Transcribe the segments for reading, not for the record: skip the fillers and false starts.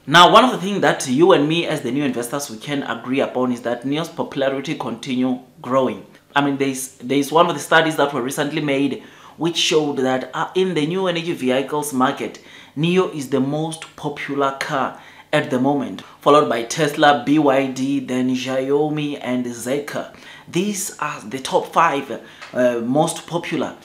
Now, one of the things that you and me as the new investors we can agree upon is that NIO's popularity continue growing. I mean, there's one of the studies that were recently made which showed that in the new energy vehicles market, NIO is the most popular car at the moment, followed by Tesla, BYD, then Xiaomi and Zeekr. These are the top 5 most popular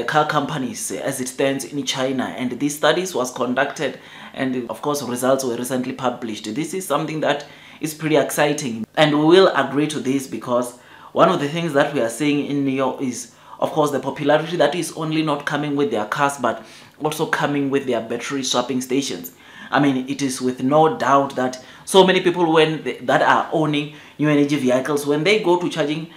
car companies as it stands in China, and these studies was conducted, and of course results were recently published. This is something that is pretty exciting, and we will agree to this because one of the things that we are seeing in NIO is, of course, the popularity that is only not coming with their cars but also coming with their battery swapping stations. I mean, it is with no doubt that so many people that are owning new energy vehicles, when they go to charging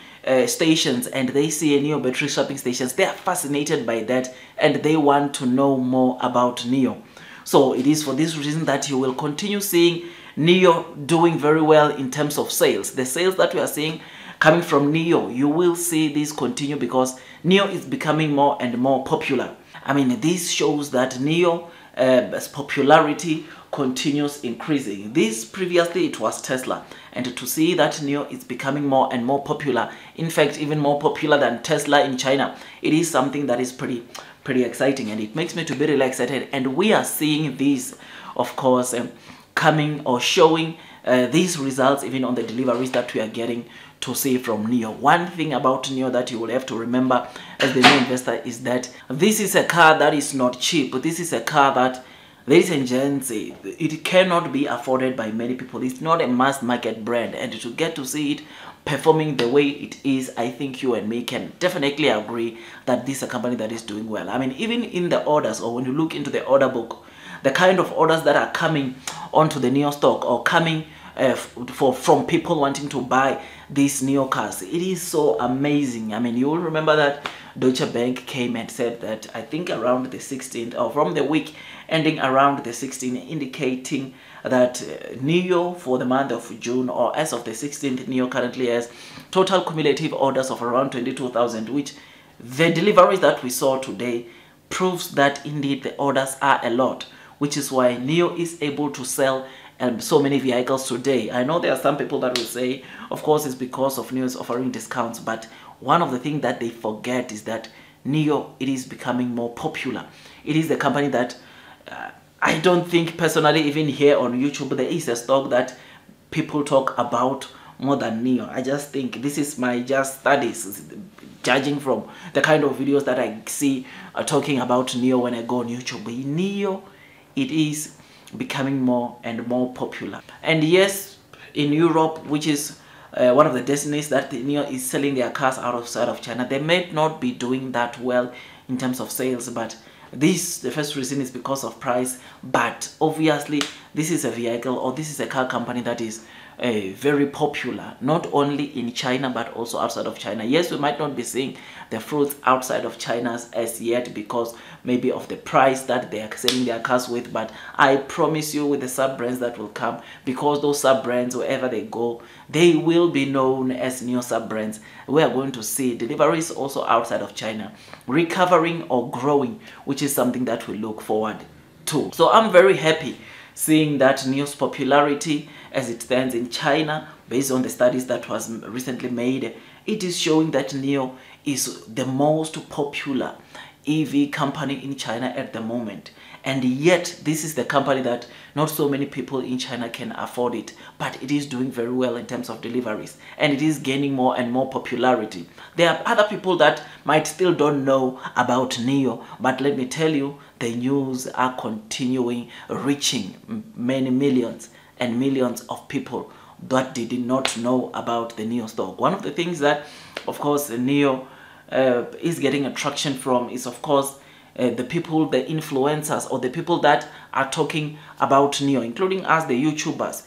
stations and they see a NIO battery swapping stations, they are fascinated by that and they want to know more about NIO. So it is for this reason that you will continue seeing NIO doing very well in terms of sales. The sales that we are seeing coming from NIO, you will see this continue because NIO is becoming more and more popular. I mean, this shows that NIO's popularity continues increasing. This previously it was Tesla, and to see that NIO is becoming more and more popular, in fact even more popular than Tesla in China, it is something that is pretty exciting, and it makes me to be really excited. And we are seeing these, of course, coming or showing these results even on the deliveries that we are getting to see from NIO. One thing about NIO that you will have to remember as the new investor is that this is a car that is not cheap. This is a car that, ladies and gents, it cannot be afforded by many people. It's not a mass market brand, and to get to see it performing the way it is, I think you and me can definitely agree that this is a company that is doing well. I mean, even in the orders, or when you look into the order book, the kind of orders that are coming onto the NIO stock or coming from people wanting to buy these NIO cars, it is so amazing. I mean, you will remember that Deutsche Bank came and said that, I think around the 16th, or from the week ending around the 16th, indicating that NIO for the month of June, or as of the 16th, NIO currently has total cumulative orders of around 22,000, which the deliveries that we saw today proves that indeed the orders are a lot, which is why NIO is able to sell so many vehicles today. I know there are some people that will say, of course, it's because of NIO is offering discounts, but one of the things that they forget is that NIO, it is becoming more popular. It is the company that I don't think personally, even here on YouTube, there is a stock that people talk about more than NIO. I just think this is my just studies, judging from the kind of videos that I see talking about NIO when I go on YouTube. NIO, it is becoming more and more popular. And yes, in Europe, which is one of the destinies that NIO is selling their cars outside of China, they may not be doing that well in terms of sales, but the first reason is because of price. But obviously this is a vehicle, or this is a car company that is very popular, not only in China but also outside of China. Yes, we might not be seeing the fruits outside of China as yet because maybe of the price that they are selling their cars with, but I promise you with the sub brands that will come, because those sub brands, wherever they go, they will be known as NIO sub brands. We are going to see deliveries also outside of China recovering or growing, which is something that we look forward to. So I'm very happy seeing that NIO's popularity as it stands in China, based on the studies that was recently made. It is showing that NIO is the most popular EV company in China at the moment, and yet this is the company that not so many people in China can afford it, but it is doing very well in terms of deliveries, and it is gaining more and more popularity. There are other people that might still don't know about NIO, but let me tell you, the news are continuing reaching many millions and millions of people that did not know about the NIO stock. One of the things that, of course, NIO is getting attraction from is, of course, the people, the influencers, or the people that are talking about NIO, including us, the YouTubers.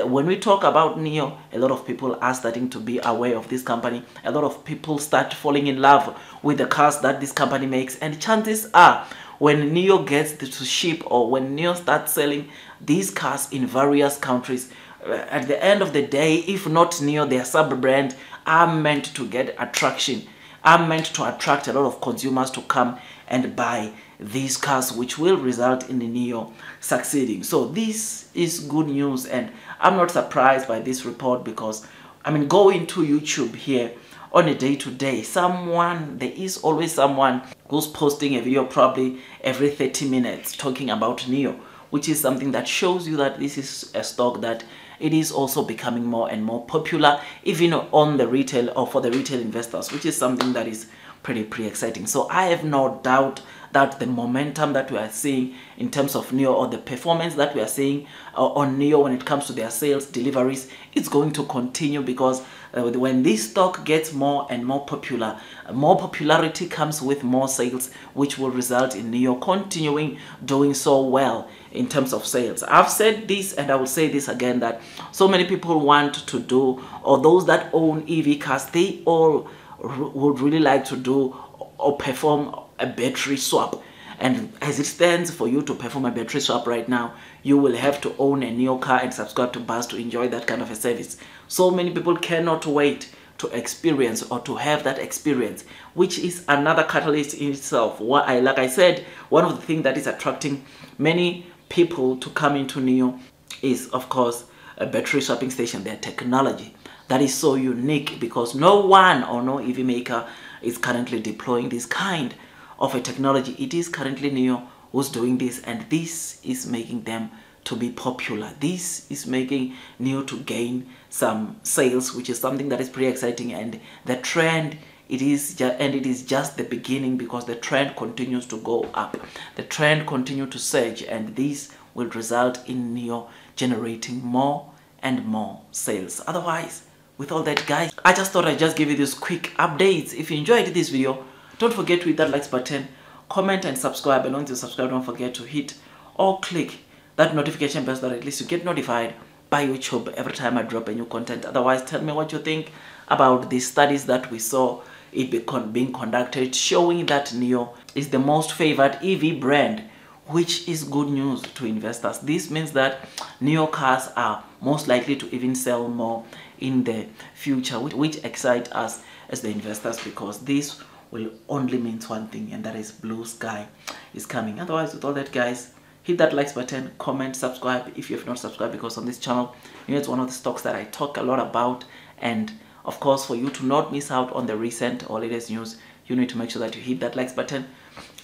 When we talk about NIO, a lot of people are starting to be aware of this company. A lot of people start falling in love with the cars that this company makes, and chances are, when NIO gets to ship, or when NIO starts selling these cars in various countries, at the end of the day, if not NIO, their sub-brand are meant to get attraction, are meant to attract a lot of consumers to come and buy these cars, which will result in the NIO succeeding. So this is good news, and I'm not surprised by this report because, I mean, go into YouTube here on a day-to-day, there is always someone who's posting a video probably every 30 minutes talking about NIO, which is something that shows you that this is a stock that it is also becoming more and more popular, even on the retail or for the retail investors, which is something that is pretty exciting. So I have no doubt that the momentum that we are seeing in terms of NIO, or the performance that we are seeing on NIO when it comes to their sales deliveries, it's going to continue, because when this stock gets more and more popular, more popularity comes with more sales, which will result in NIO continuing doing so well in terms of sales. I've said this and I will say this again, that so many people want to do, or those that own EV cars, they all would really like to do or perform a battery swap. And as it stands, for you to perform a battery swap right now, you will have to own a NIO car and subscribe to Buzz to enjoy that kind of a service. So many people cannot wait to experience or to have that experience, which is another catalyst in itself. Like I said, one of the things that is attracting many people to come into NIO is, of course, a battery swapping station, their technology. That is so unique, because no one or no EV maker is currently deploying this kind of a technology. It is currently NIO who's doing this, and this is making them to be popular. This is making NIO to gain some sales, which is something that is pretty exciting. And the trend, it is just the beginning, because the trend continues to go up. The trend continues to surge, and this will result in NIO generating more and more sales. Otherwise, with all that, guys, I just thought I'd just give you these quick updates. If you enjoyed this video, don't forget to hit that like button, comment and subscribe. And once you subscribe, don't forget to hit or click that notification bell so that at least you get notified by YouTube every time I drop a new content. Otherwise, tell me what you think about the studies that we saw being conducted, showing that NIO is the most favored EV brand, which is good news to investors. This means that NIO cars are most likely to even sell more in the future, which excites us as the investors, because this will only mean one thing, and that is blue sky is coming. Otherwise, with all that, guys, hit that like button, comment, subscribe if you have not subscribed, because on this channel, NIO is one of the stocks that I talk a lot about. And of course, for you to not miss out on the recent or latest news, you need to make sure that you hit that like button,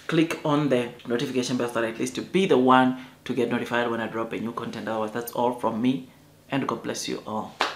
click on the notification bell so that at least to be the one to get notified when I drop a new content. Otherwise, that's all from me, and God bless you all.